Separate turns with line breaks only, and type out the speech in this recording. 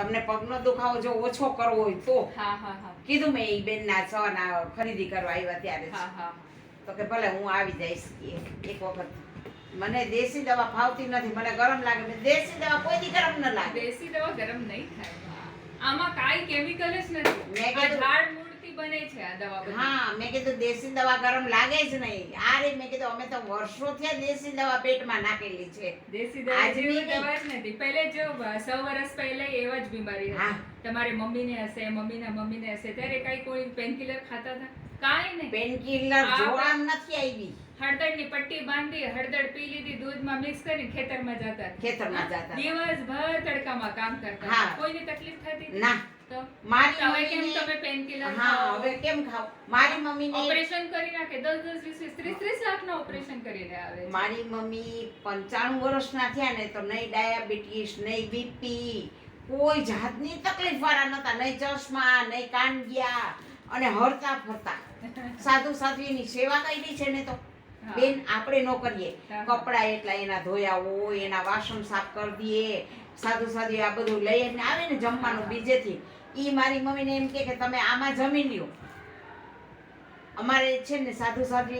તમને પગનો દુખાવો જો ઓછો કરવો હોય તો
હા હા હા
કીધું મેં એ બેનના સવારના ખરીદી કરવા આવ્યા ત્યારે જ.
હા હા
તો કે ભલે હું આવી જઈશ એક વખત. મને દેશી દવા ફાવતી નથી, મને ગરમ લાગે. મને દેશી દવા કોઈ દી ગરમ ન લાગે.
દેશી દવા ગરમ નહીં થાય. આમાં કાંઈ કેમિકલ જ નથી.
મેં
આ
કીધું-
ઝાડ મૂળથી બને છે આ દવા બધી.
હા, મેં કીધું દેશી દવા ગરમ લાગે જ નહીં. આ રે મેં કીધું અમે તો વર્ષોથી આ દેશી દવા પેટમાં નાખેલી છે.
દેશી દવા
આજની
જેવી
નહીં.
દવા જ નથી. પહેલે જો 100 વર્ષ પહેલા એવા જ બીમારી
હા.
હતી. તમારી મમ્મીને હશે, મમ્મીને હશે, ત્યારે કઈ કોઈ પેનકિલર ખાતા હતા? કાંઈ નહીં.
પેનકિલર
આ
જોવામાં નથી આવી.
હળદરની પટ્ટી બાંધી, હળદર પી લીધી, દૂધમાં મિક્સ કરીને ખેતરમાં જતા.
ખેતરમાં જતા.
દિવસભર તડકામાં કામ કરતા.
હા.
કોઈને તકલીફ થતી
ના.
તો
મારી
હવે કેમ
મમ્મીને-
તમે પેનકિલર
હા, હવે કેમ ખાવ? મારી મમ્મીને
ઓપરેશન કરી નાખે 10 20 20 30 લાખના ઓપરેશન કરીને આવે છે.
મારી મમ્મી 95 વર્ષના થયા ને તો નહીં ડાયાબિટીસ, નહીં બીપી, કોઈ જાતની તકલીફ વાળા નતા. નહીં ચશ્મા, નહીં કાનગિયા, અને હરતા ફરતા સાધુ સાધ્વીની સેવા કરી છે ને તો
હા.
બેન આપણે ન કરીએ.
હા.
કપડા એટલા એના ધોયા હોય, એના વાસણ સાફ કરી દઈએ, સાધુ સાધ્વી આ બધું લઈને આવે ને જમવાનું
હા.
બીજેથી. ઈ મારી મમ્મીને એમ કે તમે આમાં જમી લ્યો. અમારે છે ને સાધુ સાધ્વી